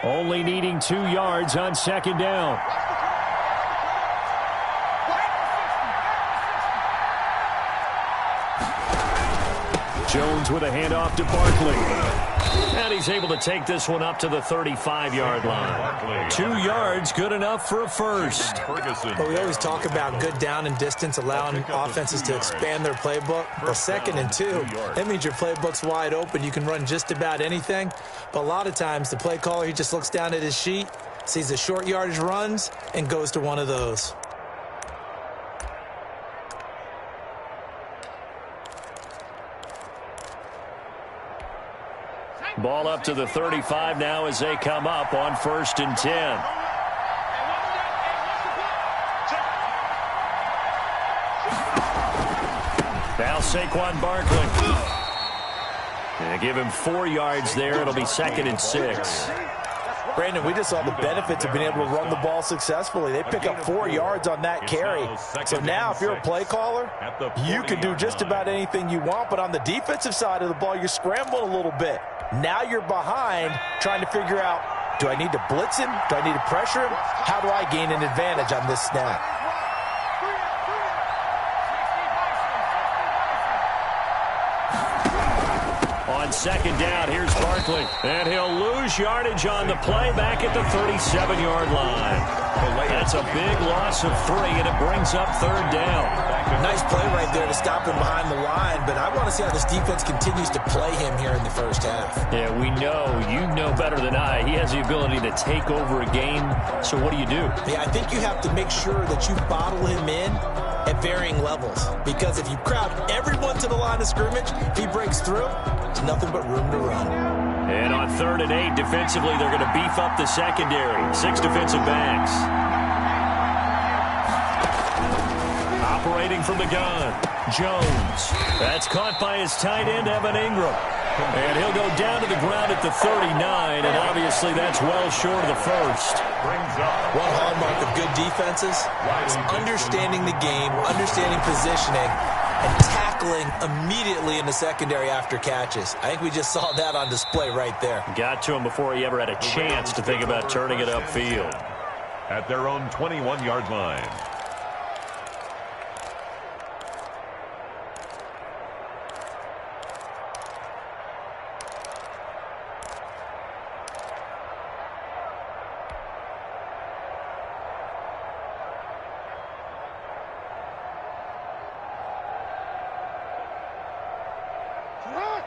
Only needing 2 yards on second down. Jones with a handoff to Barkley. And he's able to take this one up to the 35-yard line. 2 yards, good enough for a first. But we always talk about good down and distance, allowing offenses to expand their playbook. Well, 2nd and 2, that means your playbook's wide open. You can run just about anything. But a lot of times, the play caller, he just looks down at his sheet, sees the short yardage runs, and goes to one of those. Ball up to the 35 now as they come up on 1st and 10. Now Saquon Barkley. And give him 4 yards there. It'll be 2nd and 6. Brandon, we just saw the benefits of being able to run the ball successfully. They pick up 4 yards on that carry. So now if you're a play caller, you can do just about anything you want. But on the defensive side of the ball, you're scrambling a little bit. Now you're behind trying to figure out, do I need to blitz him? Do I need to pressure him? How do I gain an advantage on this snap? On 2nd down, here's Barkley. And he'll lose yardage on the play back at the 37-yard line. That's a big loss of 3, and it brings up 3rd down. Nice play right there to stop him behind the line, but I want to see how this defense continues to play him here in the first half. Yeah, we know. You know better than I. He has the ability to take over a game. So what do you do? Yeah, I think you have to make sure that you bottle him in at varying levels, because if you crowd everyone to the line of scrimmage, if he breaks through, there's nothing but room to run. And on 3rd and 8, defensively, they're going to beef up the secondary. 6 defensive backs. Operating from the gun, Jones. That's caught by his tight end, Evan Ingram. And he'll go down to the ground at the 39, and obviously that's well short of the first. One hallmark of good defenses is understanding the game, understanding positioning, and tackling immediately in the secondary after catches. I think we just saw that on display right there. Got to him before he ever had a chance to think about turning it upfield. At their own 21-yard line.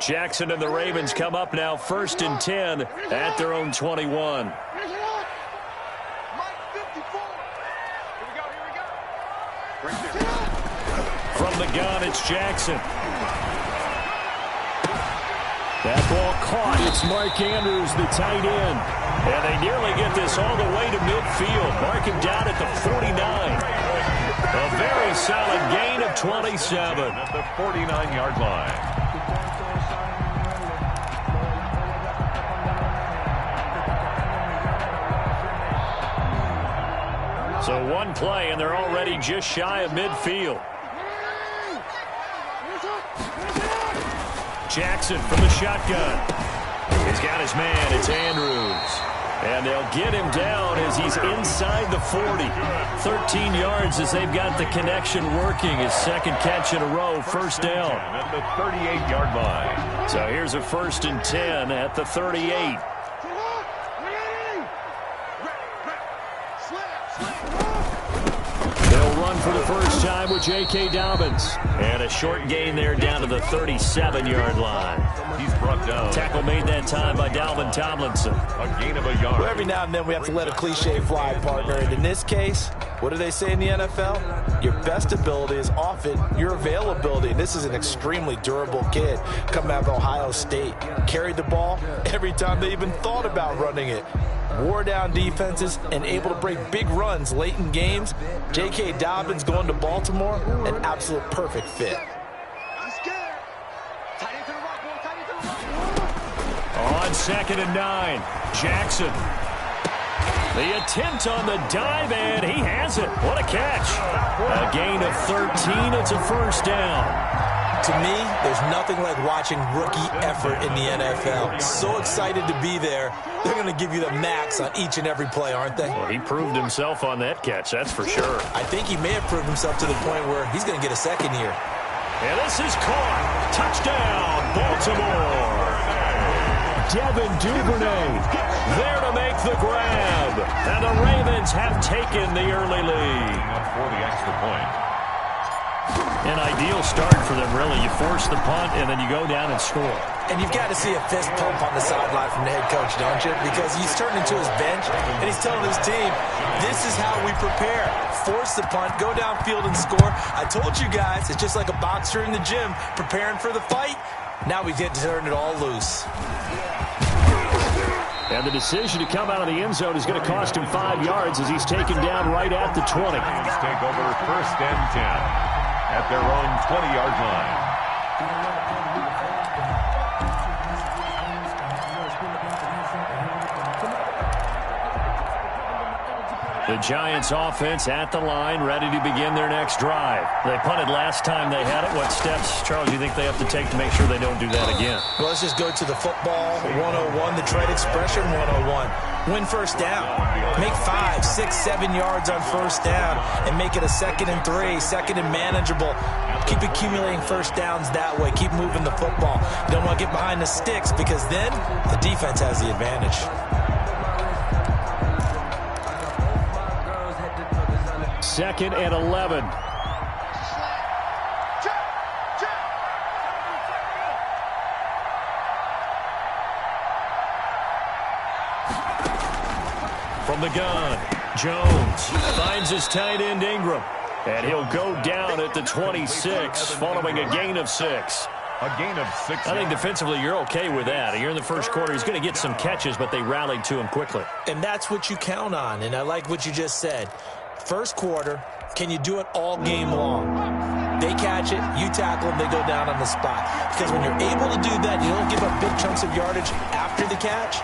Jackson and the Ravens come up now 1st and 10 at their own 21. From the gun, it's Jackson. That ball caught. It's Mark Andrews, the tight end. And they nearly get this all the way to midfield. Mark him down at the 49. A very solid gain of 27. At the 49-yard line. So one play, and they're already just shy of midfield. Jackson from the shotgun. He's got his man. It's Andrews. And they'll get him down as he's inside the 40. 13 yards as they've got the connection working. His 2nd catch in a row, 1st down. At the 38-yard line. So here's a 1st and 10 at the 38. They'll run for the first time with J.K. Dobbins. And a short gain there down to the 37-yard line. He's brought down. Tackle made that time by Dalvin Tomlinson. A gain of a yard. Well, every now and then we have to let a cliche fly, partner. And in this case, what do they say in the NFL? Your best ability is often your availability. And this is an extremely durable kid coming out of Ohio State. Carried the ball every time they even thought about running it. Wore down defenses and able to break big runs late in games. J.K. Dobbins going to Baltimore, an absolute perfect fit. On 2nd and 9, Jackson. The attempt on the dive, and he has it. What a catch. A gain of 13. It's a 1st down. To me, there's nothing like watching rookie effort in the NFL. So excited to be there. They're going to give you the max on each and every play, aren't they? Well, he proved himself on that catch, that's for sure. I think he may have proved himself to the point where he's going to get a second here. And this is caught. Touchdown, Baltimore. Devin Duvernay there to make the grab. And the Ravens have taken the early lead. For the extra point. An ideal start for them, really. You force the punt, and then you go down and score. And you've got to see a fist pump on the sideline from the head coach, don't you? Because he's turned into his bench, and he's telling his team, this is how we prepare. Force the punt, go downfield and score. I told you guys, it's just like a boxer in the gym preparing for the fight. Now we get to turn it all loose. And the decision to come out of the end zone is going to cost him 5 yards as he's taken down right at the 20. Ravens take over first and 10 at their own 20-yard line. The Giants offense at the line, ready to begin their next drive. They punted last time they had it. What steps, Charles, do you think they have to take to make sure they don't do that again? Well, let's just go to the football 101, the trade expression 101. Win first down. Make 5, 6, 7 yards on first down and make it a 2nd and 3, 2nd and manageable. Keep accumulating first downs that way. Keep moving the football. You don't want to get behind the sticks because then the defense has the advantage. Second and 11. From the gun, Jones finds his tight end Ingram. And he'll go down at the 26 following a gain of 6. A gain of 6. I think defensively you're okay with that. Here in the first quarter, he's going to get some catches, but they rallied to him quickly. And that's what you count on, and I like what you just said. First quarter, can you do it all game long? They catch it, you tackle them, they go down on the spot. Because when you're able to do that, you don't give up big chunks of yardage after the catch.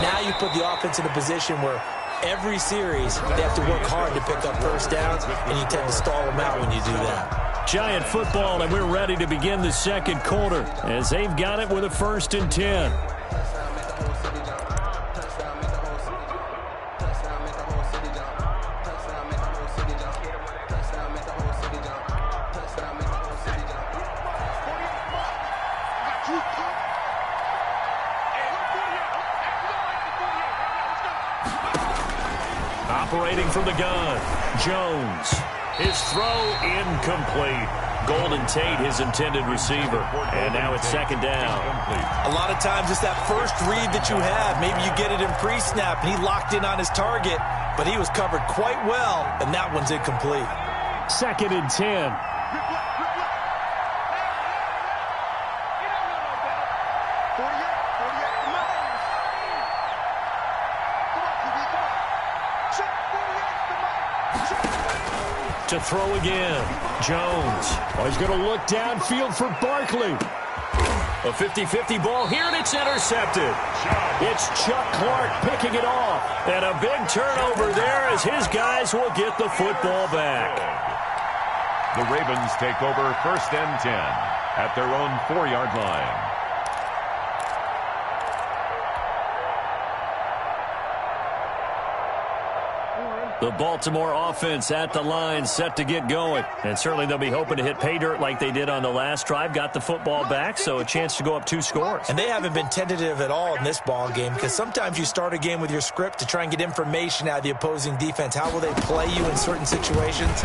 Now you put the offense in a position where every series they have to work hard to pick up first downs, and you tend to stall them out when you do that. Giant football, and we're ready to begin the second quarter as they've got it with a 1st and 10. Operating from the gun, Jones. His throw incomplete. Golden Tate, his intended receiver. And now it's 2nd down. A lot of times it's that first read that you have. Maybe you get it in pre-snap, and he locked in on his target, but he was covered quite well, and that one's incomplete. 2nd and 10. To throw again, Jones. Oh, he's going to look downfield for Barkley. A 50-50 ball here, and it's intercepted. It's Chuck Clark picking it off. And a big turnover there as his guys will get the football back. The Ravens take over 1st and 10 at their own 4-yard line. The Baltimore offense at the line, set to get going. And certainly they'll be hoping to hit pay dirt like they did on the last drive. Got the football back, so a chance to go up 2 scores. And they haven't been tentative at all in this ball game, because sometimes you start a game with your script to try and get information out of the opposing defense. How will they play you in certain situations?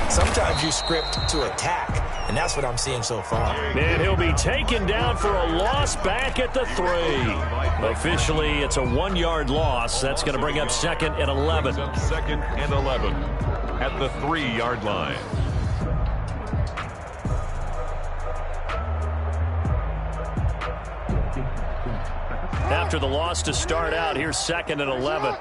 Sometimes you script to attack, and that's what I'm seeing so far. And he'll be taken down for a loss back at the 3. Officially, it's a 1-yard loss. That's going to bring up 2nd and 11. 2nd and 11 at the 3-yard line. After the loss to start out, here's 2nd and 11.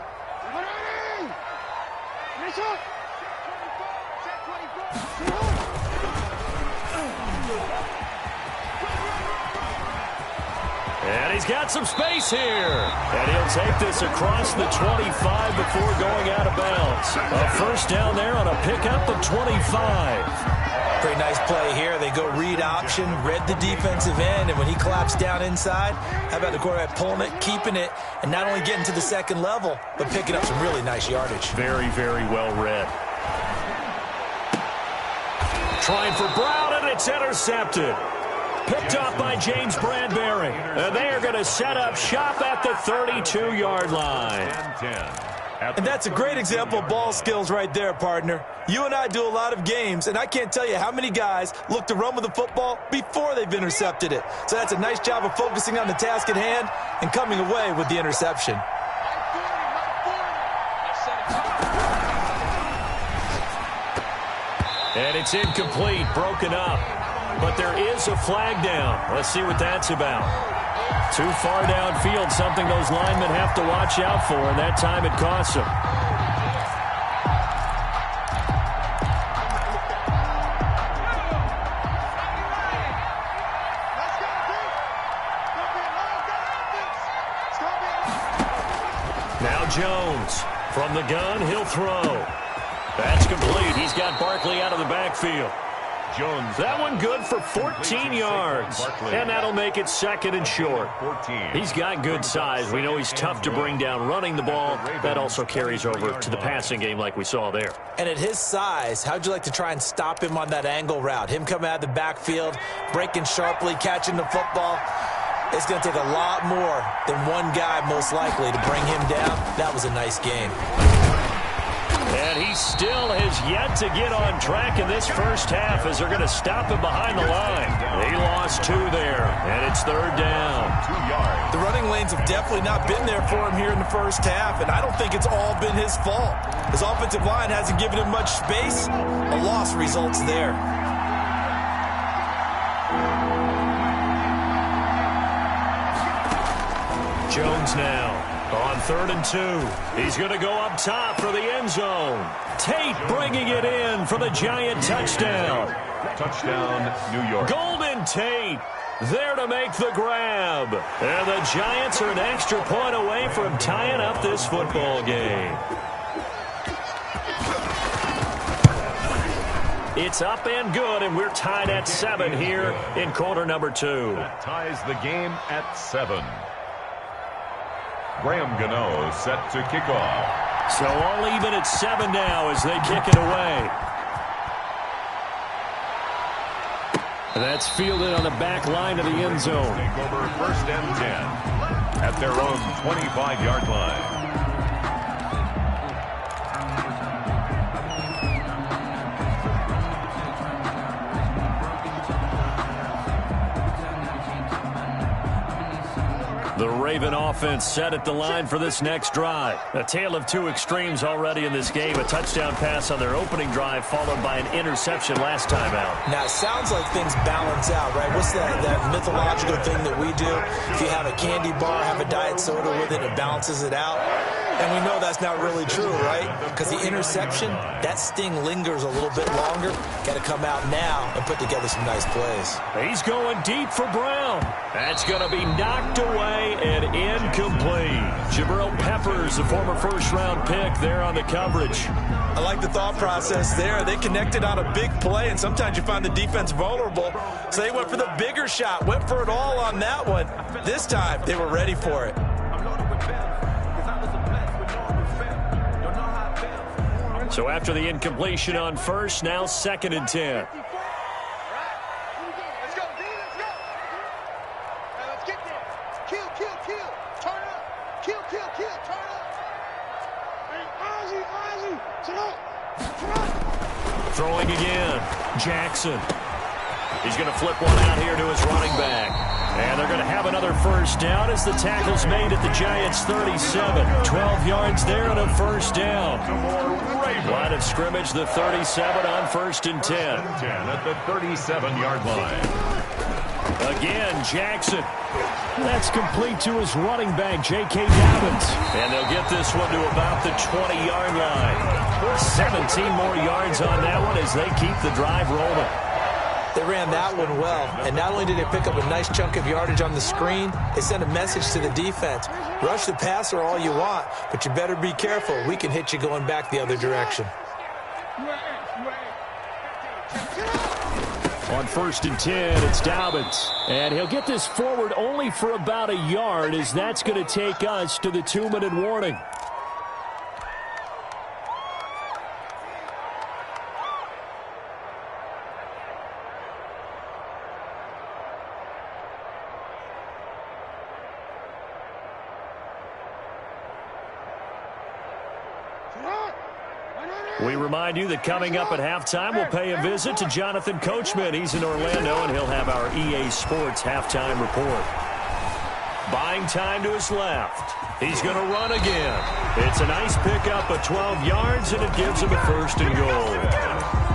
And he's got some space here. And he'll take this across the 25 before going out of bounds. A first down there on a pickup of 25. Pretty nice play here. They go read option, read the defensive end, and when he claps down inside, how about the quarterback pulling it, keeping it, and not only getting to the second level, but picking up some really nice yardage. Very, very well read. Trying for Brown, and it's intercepted. Picked off by James Bradbury. And they are going to set up shop at the 32-yard line. And that's a great example of ball skills right there, partner. You and I do a lot of games, and I can't tell you how many guys look to run with the football before they've intercepted it. So that's a nice job of focusing on the task at hand and coming away with the interception. And it's incomplete, broken up. But there is a flag down. Let's see what that's about. Too far downfield, something those linemen have to watch out for, and that time it costs them. Now Jones from the gun, he'll throw. That's complete. He's got Barkley out of the backfield. Jones. That one good for 14 yards. And that'll make it second and short. He's got good size. We know he's tough to bring down running the ball. That also carries over to the passing game like we saw there. And at his size, how'd you like to try and stop him on that angle route? Him coming out of the backfield, breaking sharply, catching the football. It's going to take a lot more than one guy most likely to bring him down. That was a nice game. And he still has yet to get on track in this first half as they're going to stop him behind the line. He lost 2 there, and it's third down. 2 yards. The running lanes have definitely not been there for him here in the first half, and I don't think it's all been his fault. His offensive line hasn't given him much space. A loss results there. Jones now. On 3rd and 2, he's going to go up top for the end zone. Tate bringing it in for the Giant touchdown. Touchdown, New York. Golden Tate there to make the grab. And the Giants are an extra point away from tying up this football game. It's up and good, and we're tied at 7 here in quarter number 2. That ties the game at 7. Graham Gano set to kick off. So all even at 7 now as they kick it away. That's fielded on the back line of the end zone. Take over 1st and 10 at their own 25-yard line. The Raven offense set at the line for this next drive. A tale of 2 extremes already in this game. A touchdown pass on their opening drive followed by an interception last time out. Now, it sounds like things balance out, right? What's that mythological thing that we do? If you have a candy bar, have a diet soda with it, it balances it out. And we know that's not really true, right? Because the interception, that sting lingers a little bit longer. Got to come out now and put together some nice plays. He's going deep for Brown. That's going to be knocked away and incomplete. Jabril Peppers, the former first-round pick, there on the coverage. I like the thought process there. They connected on a big play, and sometimes you find the defense vulnerable. So they went for the bigger shot, went for it all on that one. This time, they were ready for it. So after the incompletion on first, now 2nd and 10. Throwing again. Jackson. He's going to flip one out here to his running back. And they're going to have another first down as the tackle's made at the Giants' 37. 12 yards there and a first down. Line of scrimmage, the 37 on 1st and 10. At the 37-yard line. Again, Jackson. That's complete to his running back, J.K. Dobbins. And they'll get this one to about the 20-yard line. 17 more yards on that one as they keep the drive rolling. They ran that one well, and not only did they pick up a nice chunk of yardage on the screen, they sent a message to the defense. Rush the passer all you want, but you better be careful. We can hit you going back the other direction. On 1st and 10, it's Dobbins. And he'll get this forward only for about a yard, as that's going to take us to the 2-minute warning. We remind you that coming up at halftime, we'll pay a visit to Jonathan Coachman. He's in Orlando, and he'll have our EA Sports halftime report. Buying time to his left. He's going to run again. It's a nice pickup of 12 yards, and it gives him a 1st and goal.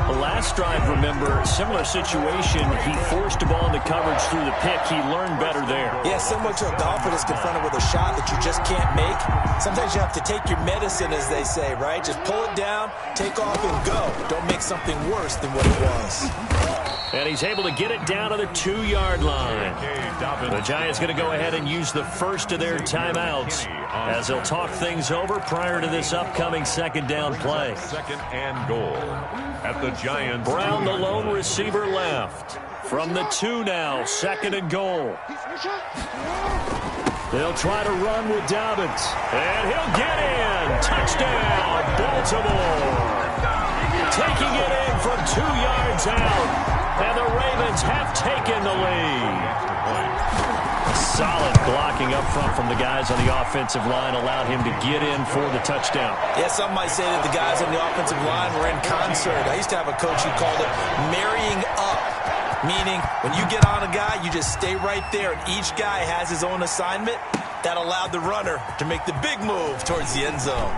The last drive, remember, similar situation. He forced the ball into coverage through the pick. He learned better there. Yeah, similar to a golfer that's confronted with a shot that you just can't make. Sometimes you have to take your medicine, as they say, right? Just pull it down, take off, and go. Don't make something worse than what it was. And he's able to get it down to the 2-yard line. The Giants going to go ahead and use the first of their timeouts as they'll talk things over prior to this upcoming 2nd down play. 2nd and goal at the Giants. Brown, the lone receiver, left. From the 2 now, 2nd and goal. They'll try to run with Dobbins. And he'll get in. Touchdown, Baltimore. Taking it in from 2 yards out. And the Ravens have taken the lead. Solid blocking up front from the guys on the offensive line allowed him to get in for the touchdown. Yeah, some might say that the guys on the offensive line were in concert. I used to have a coach who called it marrying up, meaning when you get on a guy, you just stay right there, and each guy has his own assignment. That allowed the runner to make the big move towards the end zone.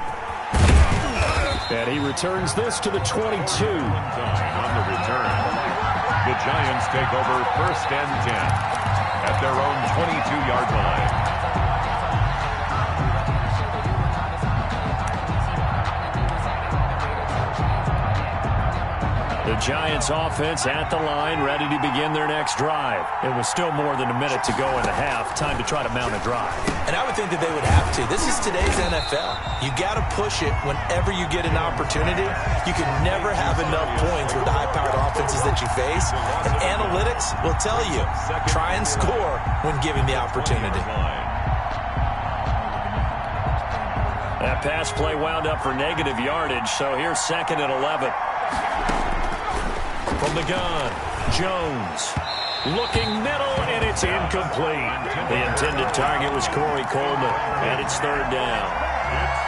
And he returns this to the 22. On the return. The Giants take over 1st and 10 at their own 22-yard line. The Giants offense at the line, ready to begin their next drive. It was still more than a minute to go in the half. Time to try to mount a drive. And I would think that they would have to. This is today's NFL. You got to push it whenever you get an opportunity. You can never have enough points with the high-powered offenses that you face. And analytics will tell you, try and score when given the opportunity. That pass play wound up for negative yardage, so here's 2nd and 11. From the gun, Jones. Looking middle, and it's incomplete. The intended target was Corey Coleman, and it's 3rd down.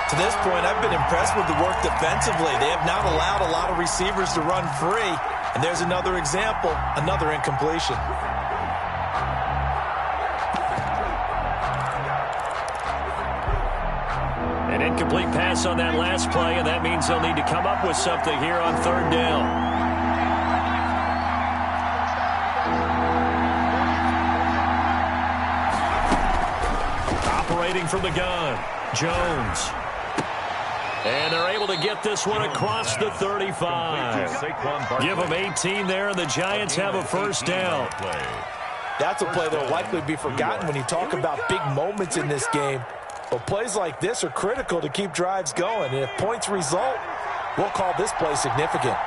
To this point, I've been impressed with the work defensively. They have not allowed a lot of receivers to run free. And there's another example, another incompletion. An incomplete pass on that last play, and that means they'll need to come up with something here on 3rd down. Operating from the gun, Jones. And they're able to get this one across the 35. Give them 18 there, and the Giants have a 1st down. That's a play that will likely be forgotten when you talk about big moments in this game. But plays like this are critical to keep drives going. And if points result, we'll call this play significant.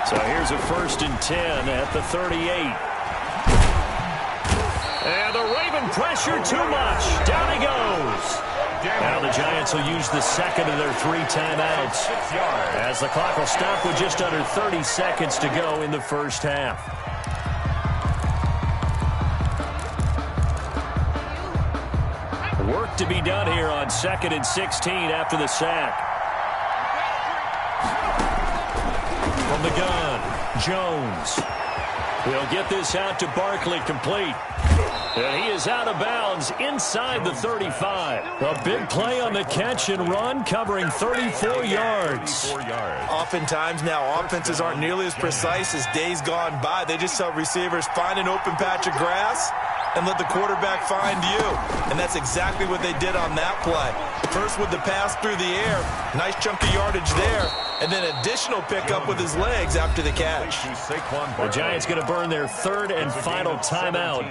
So here's a 1st and 10 at the 38. And the Raven pressure too much. Down he goes. Now the Giants will use the 2nd of their 3 timeouts as the clock will stop with just under 30 seconds to go in the 1st half. Work to be done here on 2nd and 16 after the sack. From the gun, Jones. He'll get this out to Barkley, complete. And he is out of bounds inside the 35. A big play on the catch and run, covering 34 yards. Oftentimes now, offenses aren't nearly as precise as days gone by. They just tell receivers, find an open patch of grass and let the quarterback find you. And that's exactly what they did on that play. First with the pass through the air, nice chunk of yardage there, and then additional pickup with his legs after the catch. The Giants going to burn their 3rd and final timeout,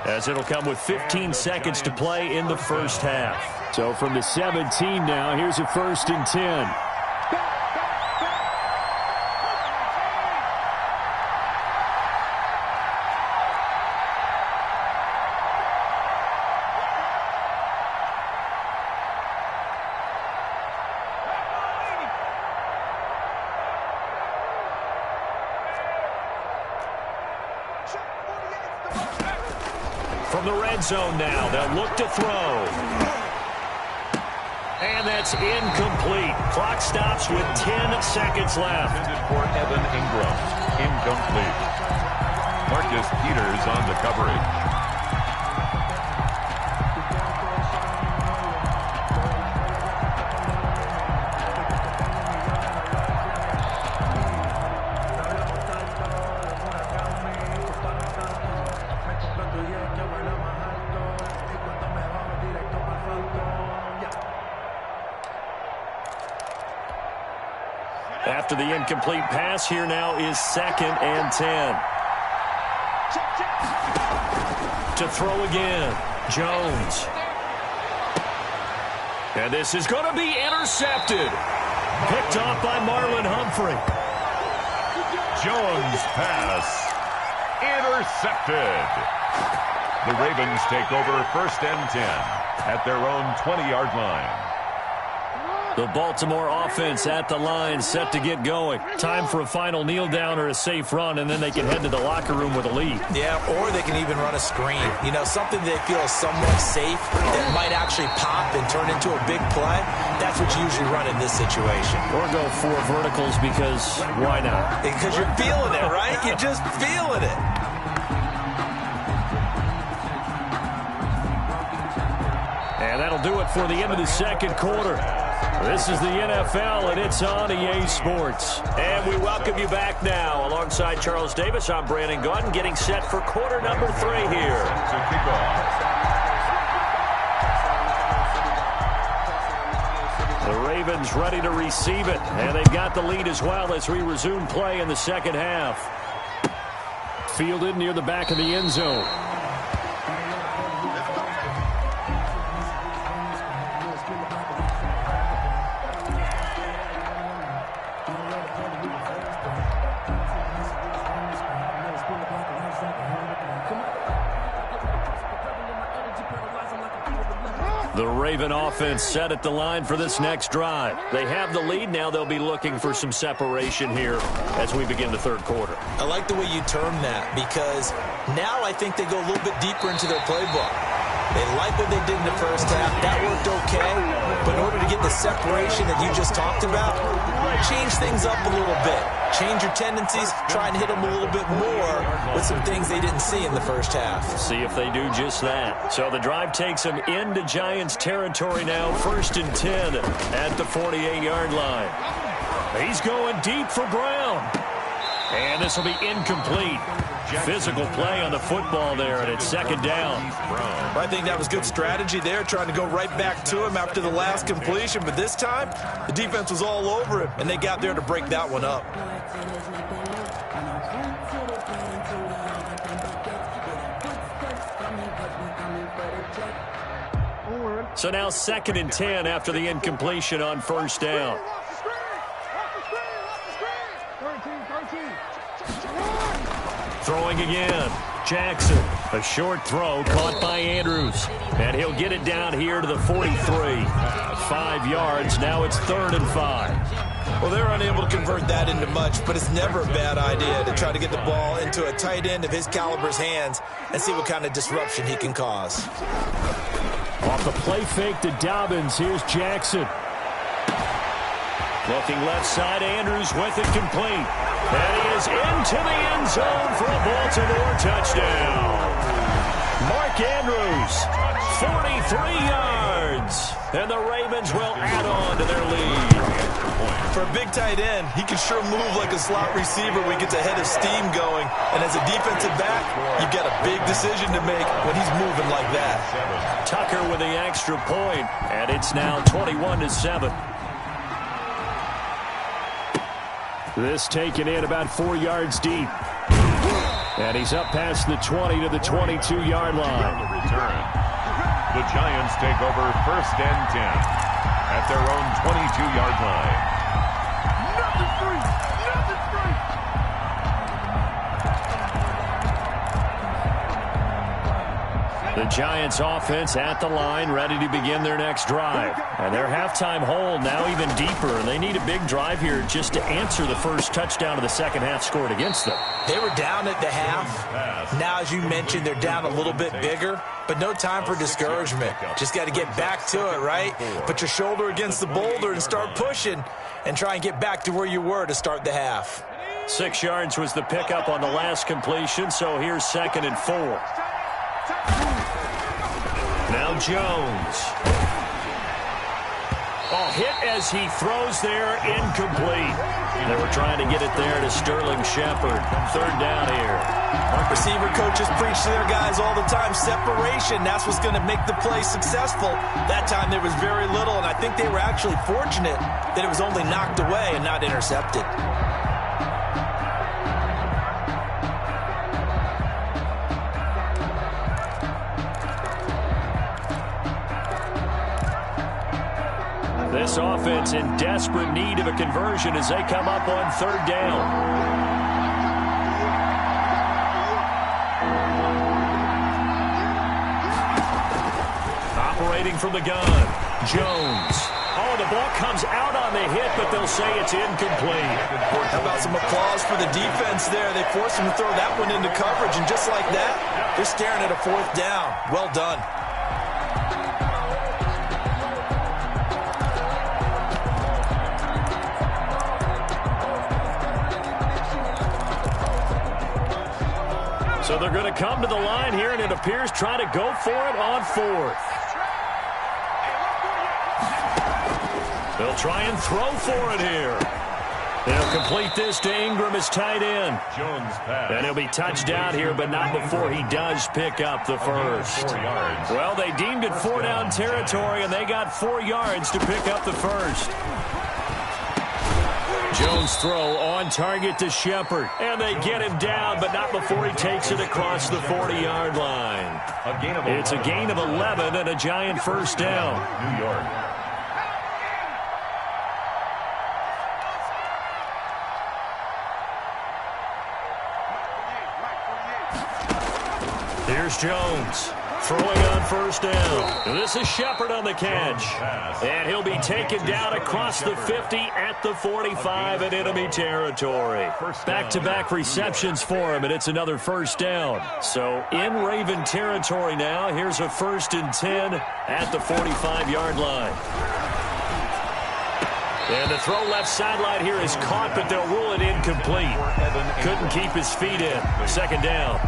as it'll come with 15 seconds to play in the 1st half. So from the 17 now, here's a 1st and 10. the red zone now. They'll look to throw. And that's incomplete. Clock stops with 10 seconds left. For Evan Ingram. Incomplete. Marcus Peters on the coverage. After the incomplete pass, here now is 2nd and 10. To throw again, Jones. And this is going to be intercepted. Picked off by Marlon Humphrey. Jones pass. Intercepted. The Ravens take over 1st and 10 at their own 20-yard line. The Baltimore offense at the line, set to get going. Time for a final kneel down or a safe run, and then they can head to the locker room with a lead. Yeah, or they can even run a screen. You know, something they feel is somewhat safe that might actually pop and turn into a big play. That's what you usually run in this situation. Or go 4 verticals because why not? Because you're feeling it, right? You're just feeling it. And that'll do it for the end of the 2nd quarter. This is the NFL, and it's on EA Sports. And we welcome you back now. Alongside Charles Davis, I'm Brandon Gaudin, getting set for quarter number 3 here. To kick off. The Ravens ready to receive it, and they've got the lead as well as we resume play in the 2nd half. Fielded near the back of the end zone. The Raven offense set at the line for this next drive. They have the lead. Now they'll be looking for some separation here as we begin the 3rd quarter. I like the way you term that because now I think they go a little bit deeper into their playbook. They like what they did in the 1st half. That worked okay. But in order to get the separation that you just talked about, change things up a little bit. Change your tendencies. Try and hit them a little bit more with some things they didn't see in the 1st half. See if they do just that. So the drive takes them into Giants territory now. 1st and 10 at the 48-yard line. He's going deep for Brown. And this will be incomplete. Physical play on the football there, and it's 2nd down. I think that was good strategy there, trying to go right back to him after the last completion. But this time, the defense was all over him, and they got there to break that one up. So now 2nd and 10 after the incompletion on 1st down. Throwing again. Jackson. A short throw caught by Andrews. And he'll get it down here to the 43. 5 yards. Now it's 3rd and 5. Well, they're unable to convert that into much, but it's never a bad idea to try to get the ball into a tight end of his caliber's hands and see what kind of disruption he can cause. Off the play fake to Dobbins. Here's Jackson. Looking left side, Andrews with it complete. And he is into the end zone for a Baltimore touchdown. Mark Andrews, 43 yards. And the Ravens will add on to their lead. For a big tight end, he can sure move like a slot receiver when he gets a head of steam going. And as a defensive back, you've got a big decision to make when he's moving like that. Tucker with the extra point, and it's now 21-7. This taken in about 4 yards deep. And he's up past the 20 to the 22-yard line. The return. The Giants take over 1st and 10 at their own 22-yard line. The Giants offense at the line, ready to begin their next drive. And their halftime hold now even deeper, and they need a big drive here just to answer the first touchdown of the second half scored against them. They were down at the half. Now, as you mentioned, they're down a little bit bigger, but no time for discouragement. Just got to get back to it, right? Put your shoulder against the boulder and start pushing and try and get back to where you were to start the half. 6 yards was the pickup on the last completion, so here's 2nd and 4. Now Jones. Oh, hit as he throws there, incomplete. They were trying to get it there to Sterling Shepard. 3rd down here. Receiver coaches preach to their guys all the time. Separation, that's what's going to make the play successful. That time there was very little, and I think they were actually fortunate that it was only knocked away and not intercepted. This offense in desperate need of a conversion as they come up on 3rd down. Operating from the gun, Jones. Oh, the ball comes out on the hit, but they'll say it's incomplete. How about some applause for the defense there? They forced him to throw that one into coverage, and just like that, they're staring at a 4th down. Well done. So they're going to come to the line here, and it appears trying to go for it on 4th. They'll try and throw for it here. They'll complete this to Ingram as tight end. Jones pass. And he'll be touched down here, but not before he does pick up the first. 4 yards. Well, they deemed it 4-down territory, and they got 4 yards to pick up the first. Jones throw on target to Shepard. And they get him down, but not before he takes it across the 40-yard line. It's a gain of 11 and a Giant first down. New York. Here's Jones. Throwing on 1st down. This is Shepard on the catch. And he'll be taken down across the 50 at the 45 in enemy territory. Back-to-back receptions for him, and it's another 1st down. So in Raven territory now, here's a 1st and 10 at the 45-yard line. And the throw left sideline here is caught, but they'll rule it incomplete. Couldn't keep his feet in. 2nd down.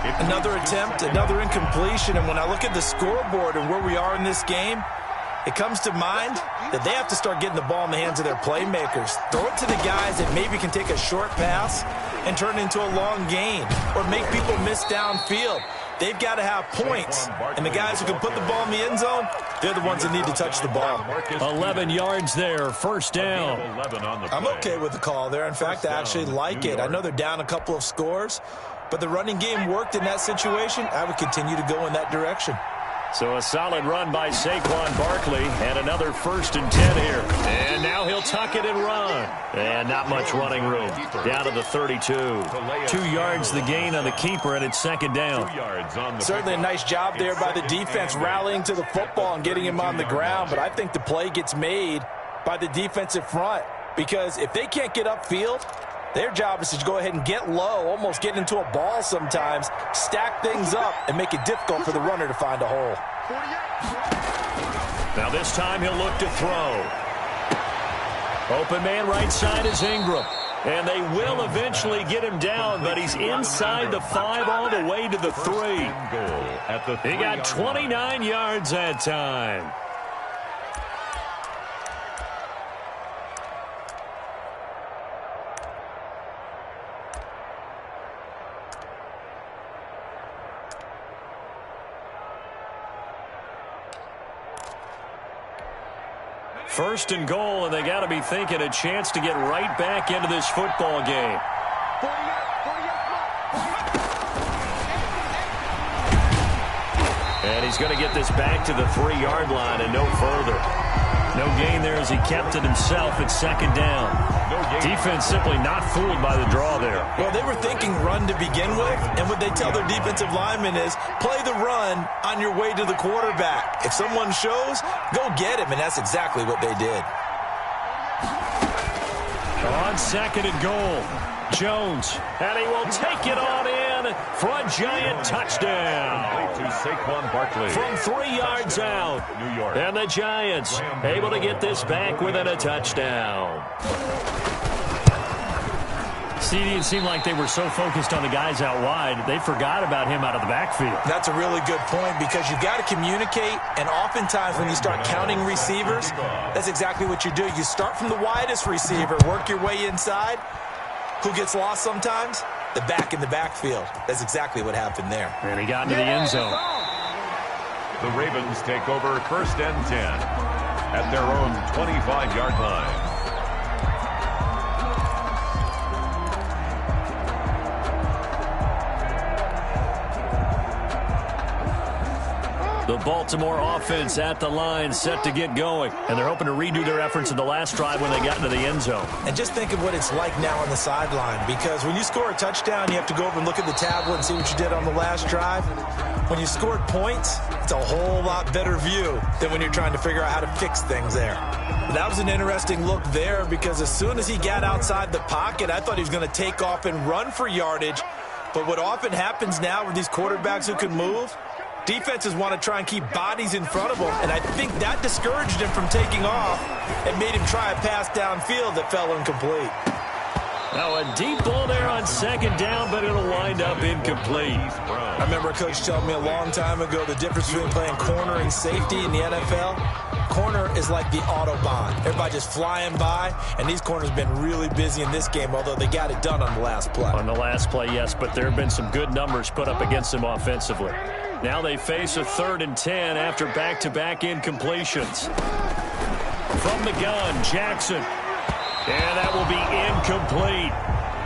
Another attempt, another incompletion, and when I look at the scoreboard and where we are in this game, it comes to mind that they have to start getting the ball in the hands of their playmakers. Throw it to the guys that maybe can take a short pass and turn it into a long gain or make people miss downfield. They've got to have points, and the guys who can put the ball in the end zone, they're the ones that need to touch the ball. 11 yards there, 1st down. I'm okay with the call there. In fact, I actually like it. I know they're down a couple of scores, but the running game worked in that situation. I would continue to go in that direction. So a solid run by Saquon Barkley and another 1st and 10 here. And now he'll tuck it and run. And not much running room. Down to the 32. 2 yards the gain on the keeper, and it's 2nd down. Certainly a nice job there by the defense rallying to the football and getting him on the ground. But I think the play gets made by the defensive front, because if they can't get upfield, their job is to go ahead and get low, almost get into a ball sometimes, stack things up, and make it difficult for the runner to find a hole. Now this time he'll look to throw. Open man right side is Ingram. And they will eventually get him down, but he's inside the 5 all the way to the 3. He got 29 yards that time. First and goal, and they got to be thinking a chance to get right back into this football game. And he's going to get this back to the 3-yard line and no further. No gain there as he kept it himself at second down. Defense simply not fooled by the draw there. Well, they were thinking run to begin with, and what they tell their defensive linemen is play the run on your way to the quarterback. If someone shows, go get him, and that's exactly what they did. On second and goal, Jones, and he will take it on in for a giant touchdown. To Saquon Barkley. From 3 yards out. New York. And the Giants able to get this back within a touchdown. CD, it seemed like they were so focused on the guys out wide, they forgot about him out of the backfield. That's a really good point because you've got to communicate, and oftentimes when you start counting receivers, that's exactly what you do. You start from the widest receiver, work your way inside. Who gets lost sometimes? The back in the backfield. That's exactly what happened there. And he got into the end zone. The Ravens take over 1st and 10 at their own 25-yard line. The Baltimore offense at the line set to get going. And they're hoping to redo their efforts in the last drive when they got into the end zone. And just think of what it's like now on the sideline, because when you score a touchdown, you have to go over and look at the tablet and see what you did on the last drive. When you scored points, it's a whole lot better view than when you're trying to figure out how to fix things there. But that was an interesting look there because as soon as he got outside the pocket, I thought he was going to take off and run for yardage. But what often happens now with these quarterbacks who can move, defenses want to try and keep bodies in front of him, and I think that discouraged him from taking off and made him try a pass downfield that fell incomplete. Now a deep ball there on second down, but it'll wind up incomplete. I remember a coach telling me a long time ago the difference between playing corner and safety in the NFL. Corner is like the Autobahn. Everybody just flying by, and these corners have been really busy in this game, although they got it done on the last play. On the last play, yes, but there have been some good numbers put up against them offensively. Now they face a 3rd and 10 after back-to-back incompletions. From the gun, Jackson. And that will be incomplete.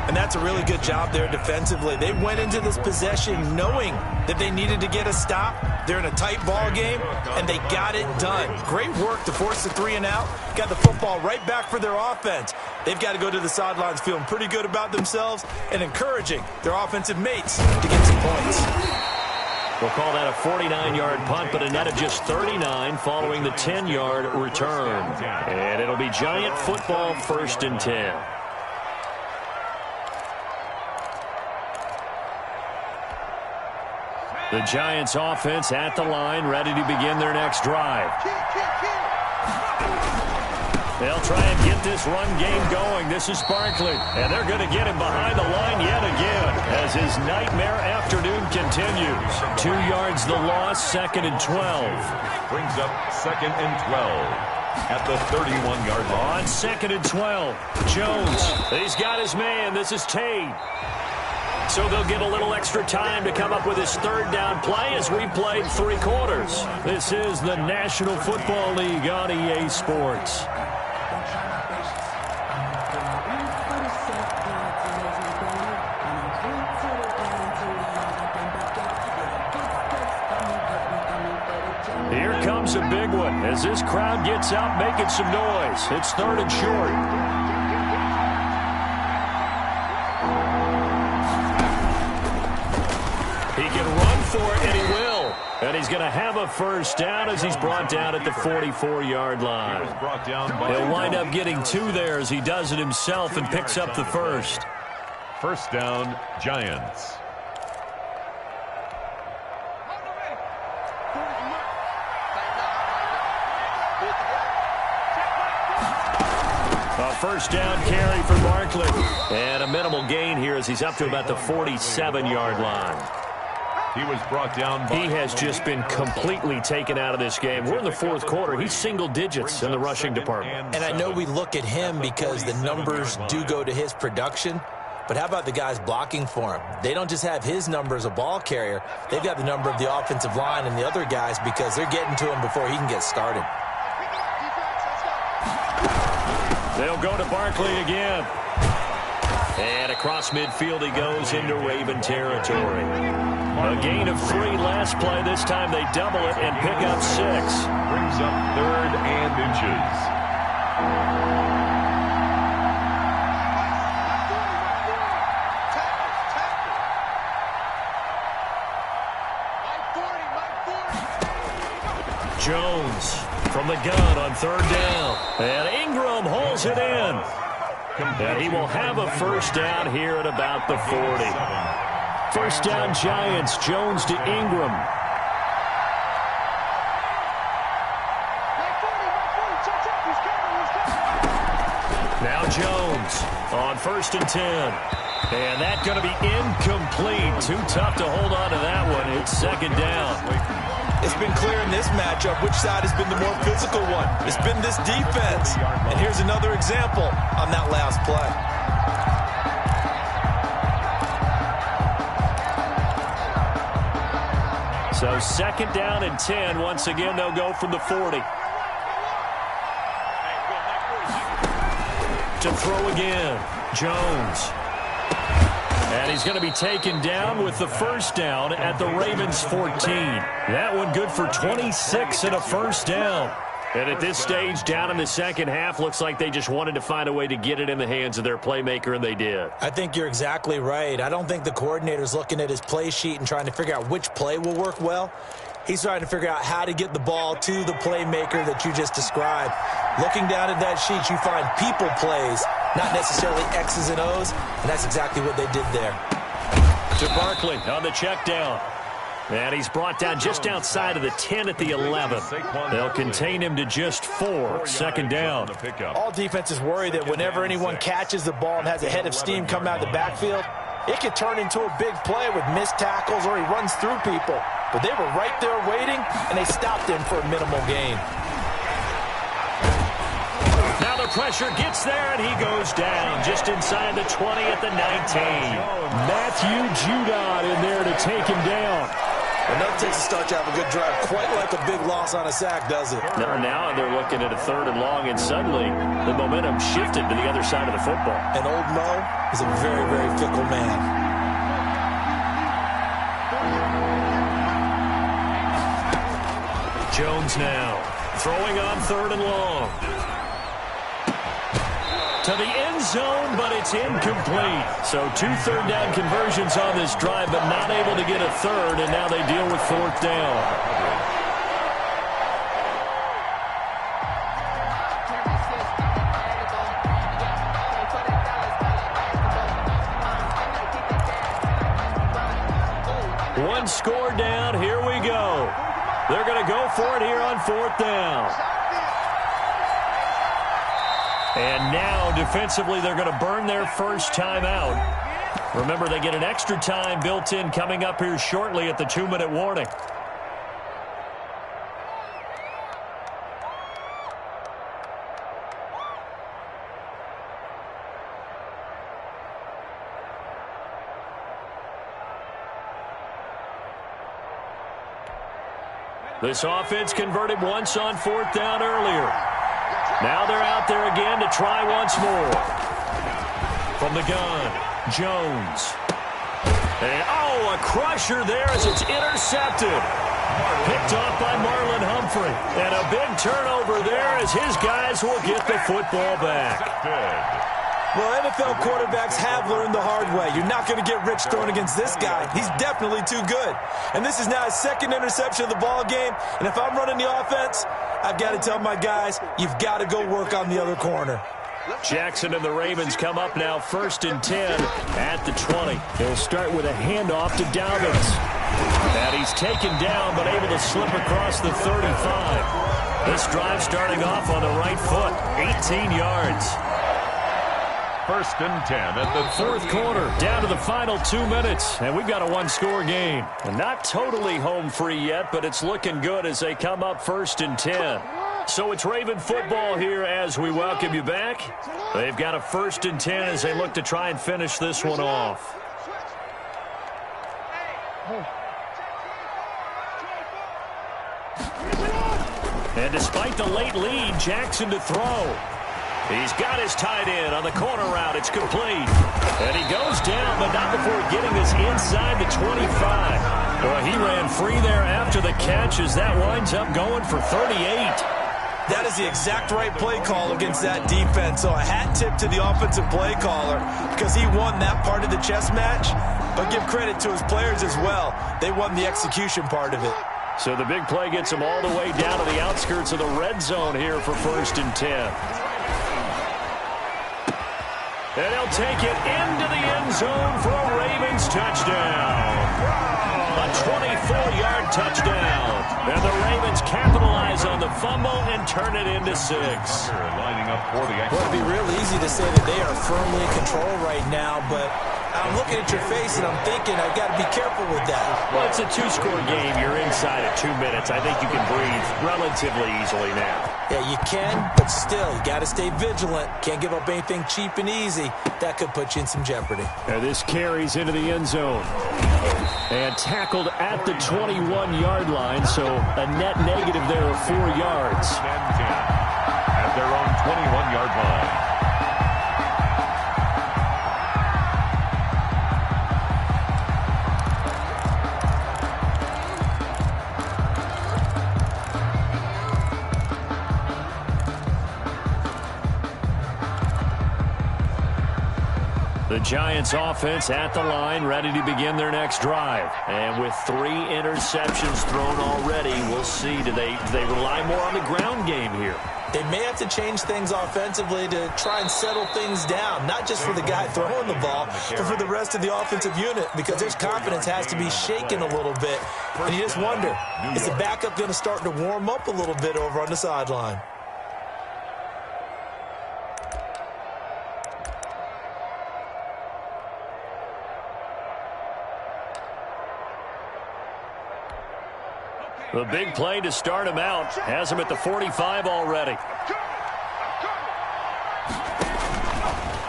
And that's a really good job there defensively. They went into this possession knowing that they needed to get a stop. They're in a tight ball game, and they got it done. Great work to force the 3 and out. Got the football right back for their offense. They've got to go to the sidelines feeling pretty good about themselves and encouraging their offensive mates to get some points. We'll call that a 49-yard punt, but a net of just 39 following the 10-yard return. And it'll be Giant football 1st and 10. The Giants offense at the line, ready to begin their next drive. They'll try and get this run game going. This is Barkley, and they're going to get him behind the line yet again as his nightmare afternoon continues. 2 yards the loss, 2nd and 12. Brings up 2nd and 12 at the 31-yard line. On 2nd and 12, Jones, he's got his man. This is Tate. So they'll get a little extra time to come up with his 3rd down play as we played 3 quarters. This is the National Football League on EA Sports. Here comes a big one as this crowd gets out making some noise. It's 3rd and short. He can run for it, and he will. And he's going to have a 1st down as he's brought down at the 44-yard line. He'll wind up getting 2 there as he does it himself and picks up the 1st. 1st down, Giants. A 1st down carry for Barkley. And a minimal gain here as he's up to about the 47-yard line. He was brought down by... He has just been completely taken out of this game. We're in the 4th quarter. He's single digits in the rushing department. And I know we look at him because the numbers do go to his production. But how about the guys blocking for him? They don't just have his number as a ball carrier. They've got the number of the offensive line and the other guys because they're getting to him before he can get started. They'll go to Barkley again. And across midfield he goes into Raven territory. A gain of 3 last play. This time they double it and pick up 6. Brings up 3rd and inches. Jones from the gun on 3rd down. And Ingram hauls it in. And he will have a first down here at about the 40. First down Giants. Jones to Ingram. Now Jones on 1st and 10. And that's going to be incomplete. Too tough to hold on to that one. It's 2nd down. It's been clear in this matchup which side has been the more physical one. It's been this defense. And here's another example on that last play. So 2nd down and 10. Once again, they'll go from the 40. To throw again. Jones. And he's going to be taken down with the first down at the Ravens 14. That one good for 26 and a first down. And at this stage, down in the second half, looks like they just wanted to find a way to get it in the hands of their playmaker, and they did. I think you're exactly right. I don't think the coordinator's looking at his play sheet and trying to figure out which play will work well. He's trying to figure out how to get the ball to the playmaker that you just described. Looking down at that sheet, you find people plays, not necessarily X's and O's, and that's exactly what they did there. To Barkley on the check down. And he's brought down just outside of the 10 at the 11. They'll contain him to just 4. 2nd down. All defenses worry that whenever anyone catches the ball and has a head of steam come out of the backfield, it could turn into a big play with missed tackles or he runs through people. But they were right there waiting, and they stopped him for a minimal gain. Now the pressure gets there, and he goes down just inside the 20 at the 19. Matthew Judon in there to take him down. And that takes a start to have a good drive, quite like a big loss on a sack, does it? Now they're looking at a 3rd and long, and suddenly the momentum shifted to the other side of the football. And old Mo is a very, very fickle man. Jones now throwing on 3rd and long. To the end zone, but it's incomplete. So 2 third down conversions on this drive, but not able to get a 3rd, and now they deal with 4th down. One score down. Here we go. They're going to go for it here on 4th down. And now, defensively, they're going to burn their first timeout. Remember, they get an extra time built in coming up here shortly at the 2-minute warning. This offense converted once on 4th down earlier. Now they're out there again to try once more. From the gun, Jones. And, a crusher there as it's intercepted. Picked off by Marlon Humphrey. And a big turnover there as his guys will get the football back. Well, NFL quarterbacks have learned the hard way. You're not going to get rich throwing against this guy. He's definitely too good. And this is now his 2nd interception of the ball game. And if I'm running the offense, I've got to tell my guys, you've got to go work on the other corner. Jackson and the Ravens come up now 1st and 10 at the 20. They'll start with a handoff to Dobbins. And he's taken down but able to slip across the 35. This drive starting off on the right foot, 18 yards. 1st and 10 at the 4th quarter, down to the final 2 minutes, and we've got a 1-score game. And not totally home free yet, but it's looking good as they come up 1st and 10. So it's Raven football here as we welcome you back. They've got a 1st and 10 as they look to try and finish this one off. And despite the late lead, Jackson to throw. He's got his tight end on the corner route. It's complete. And he goes down, but not before getting this inside the 25. Boy, he ran free there after the catch as that winds up going for 38. That is the exact right play call against that defense. So a hat tip to the offensive play caller because he won that part of the chess match. But give credit to his players as well. They won the execution part of it. So the big play gets him all the way down to the outskirts of the red zone here for 1st and 10. And he'll take it into the end zone for a Ravens touchdown. A 24-yard touchdown. And the Ravens capitalize on the fumble and turn it into 6. Lining up for the Well, it'd be real easy to say that they are firmly in control right now, but I'm looking at your face and I'm thinking I've got to be careful with that. Well, it's a 2-score game. You're inside at 2 minutes. I think you can breathe relatively easily now. Yeah, you can, but still, you got to stay vigilant. Can't give up anything cheap and easy. That could put you in some jeopardy. And this carries into the end zone. And tackled at the 21-yard line, so a net negative there of 4 yards. 10-10 at their own 21-yard line. The Giants offense at the line, ready to begin their next drive. And with 3 interceptions thrown already, we'll see. Do they rely more on the ground game here? They may have to change things offensively to try and settle things down, not just for the guy throwing the ball, but for the rest of the offensive unit, because their confidence has to be shaken a little bit. And you just wonder, is the backup going to start to warm up a little bit over on the sideline? The big play to start him out has him at the 45 already.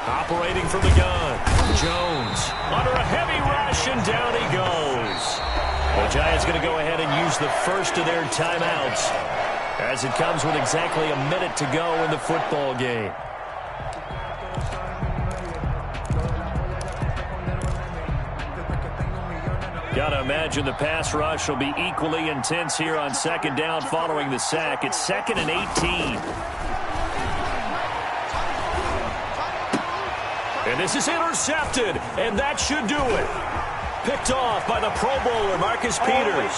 Operating from the gun. Jones under a heavy rush, and down he goes. The Giants going to go ahead and use the first of their timeouts as it comes with exactly a minute to go in the football game. Got to imagine the pass rush will be equally intense here on 2nd down following the sack. It's 2nd and 18. And this is intercepted, and that should do it. Picked off by the Pro Bowler, Marcus Peters.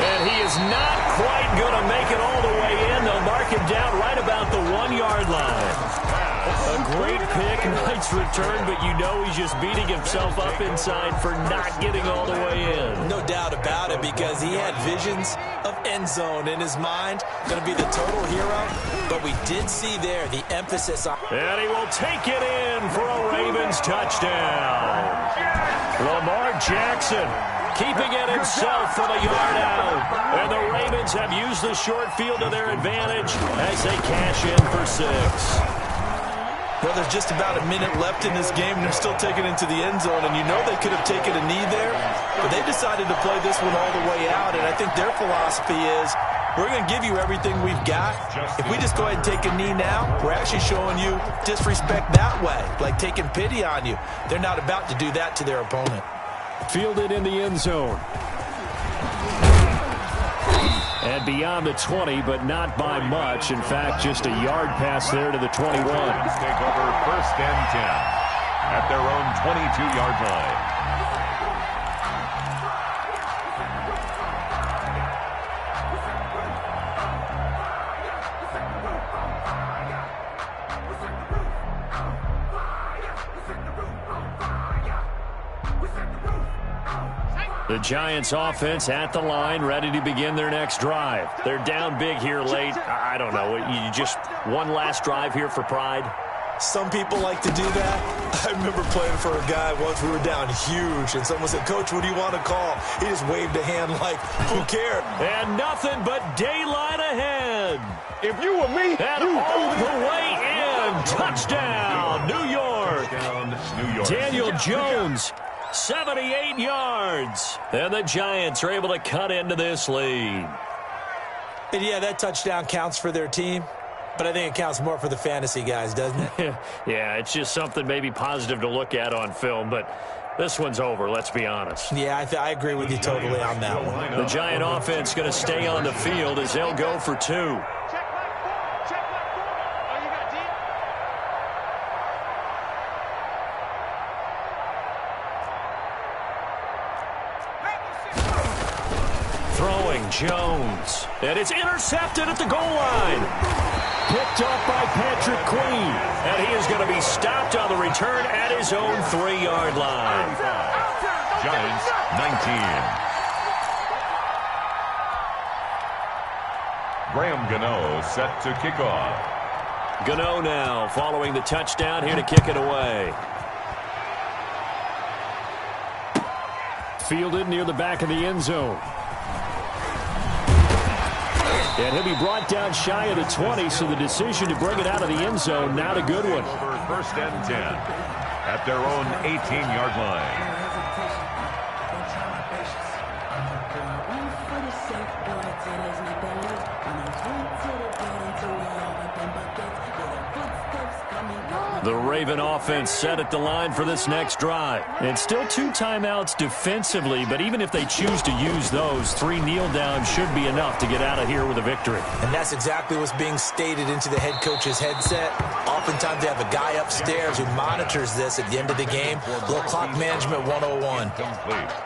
And he is not quite going to make it all the way in. They'll mark him down right about the 1-yard line. A great pick, nice return, but you know he's just beating himself up inside for not getting all the way in. No doubt about it, because he had visions of end zone in his mind. Going to be the total hero, but we did see there the emphasis on... And he will take it in for a Ravens touchdown. Lamar Jackson keeping it himself from a yard out. And the Ravens have used the short field to their advantage as they cash in for 6. Well, there's just about a minute left in this game, and they're still taking it into the end zone. And you know they could have taken a knee there, but they decided to play this one all the way out. And I think their philosophy is, we're going to give you everything we've got. If we just go ahead and take a knee now, we're actually showing you disrespect that way, like taking pity on you. They're not about to do that to their opponent. Fielded in the end zone. And beyond the 20, but not by much. In fact, just a yard pass there to the 21. Take over 1st and 10 at their own 22-yard line. The Giants offense at the line, ready to begin their next drive. They're down big here late. I don't know. You just one last drive here for pride? Some people like to do that. I remember playing for a guy once. We were down huge, and someone said, "Coach, what do you want to call?" He just waved a hand like, who cared? And nothing but daylight ahead. If you were me, and all the way in. Touchdown, New York. Daniel Jones, 78 yards. And the Giants are able to cut into this lead. And yeah, that touchdown counts for their team. but I think it counts more for the fantasy guys, doesn't it? Yeah, it's just something maybe positive to look at on film, but this one's over, let's be honest. Yeah, I agree with you totally on that one. The Giant offense going to stay on the field as they'll go for two. Throwing Jones, and it's intercepted at the goal line. Picked up by Patrick Queen, and he is going to be stopped on the return at his own 3-yard line. Giants 19. Graham Gano set to kick off. Gano now following the touchdown here to kick it away. Fielded near the back of the end zone. And he'll be brought down shy of the 20, so the decision to bring it out of the end zone, not a good one. Over 1st and 10 at their own 18-yard line. The Raven offense set at the line for this next drive. And still 2 timeouts defensively, but even if they choose to use those, 3 kneel downs should be enough to get out of here with a victory. And that's exactly what's being stated into the head coach's headset. Oftentimes they have a guy upstairs who monitors this at the end of the game. Little clock management 101.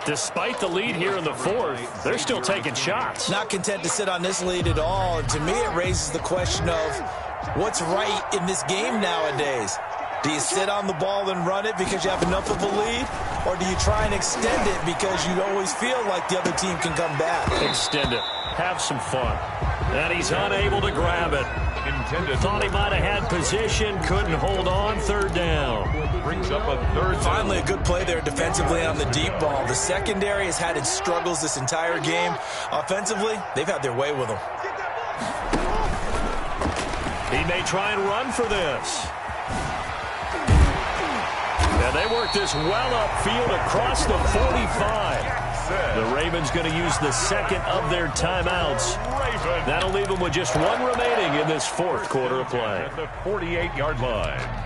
Despite the lead here in the 4th, they're still taking shots. Not content to sit on this lead at all. And to me, it raises the question of what's right in this game nowadays. Do you sit on the ball and run it because you have enough of a lead? Or do you try and extend it because you always feel like the other team can come back? Extend it. Have some fun. And he's unable to grab it. Thought he might have had position, couldn't hold on. 3rd down. Brings up a 3rd. Finally, a good play there defensively on the deep ball. The secondary has had its struggles this entire game. Offensively, they've had their way with him. He may try and run for this. And they work this well upfield across the 45. The Ravens going to use the 2nd of their timeouts. That'll leave them with just 1 remaining in this 4th quarter of play. At the 48-yard line.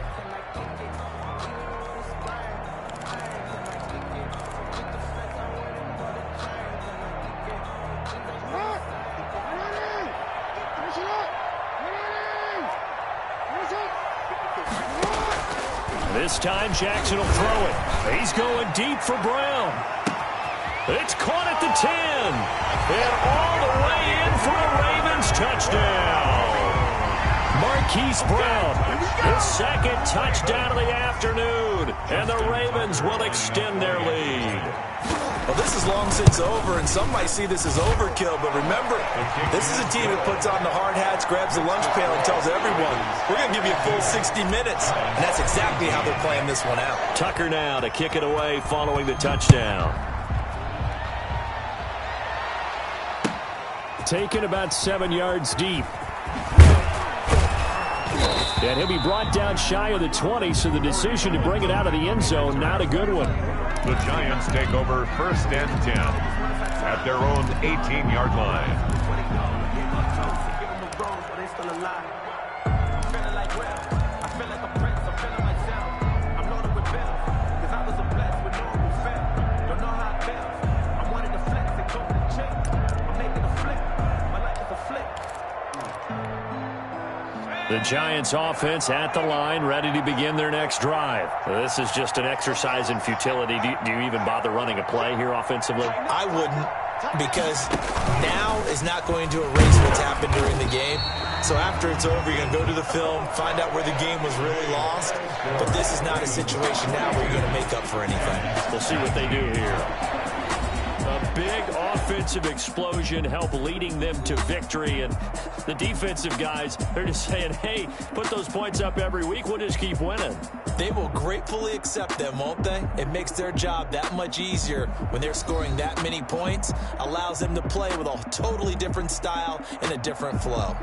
This time Jackson will throw it. He's going deep for Brown. It's caught at the 10. And all the way in for a Ravens touchdown. Marquise Brown, his 2nd touchdown of the afternoon. And the Ravens will extend their lead. Well, this is long since over, and some might see this as overkill, but remember, this is a team that puts on the hard hats, grabs the lunch pail, and tells everyone, we're going to give you a full 60 minutes, and that's exactly how they're playing this one out. Tucker now to kick it away following the touchdown. Taken about 7 yards deep. And he'll be brought down shy of the 20, so the decision to bring it out of the end zone, not a good one. The Giants take over 1st and 10 at their own 18-yard line. The Giants offense at the line, ready to begin their next drive. This is just an exercise in futility. Do you even bother running a play here offensively? I wouldn't, because now is not going to erase what's happened during the game. So after it's over, you're going to go to the film, find out where the game was really lost. But this is not a situation now where you're going to make up for anything. We'll see what they do here. A big offensive explosion help leading them to victory, and the defensive guys, they're just saying, hey, put those points up every week, we'll just keep winning. They will gratefully accept them, won't they? It makes their job that much easier when they're scoring that many points, allows them to play with a totally different style and a different flow.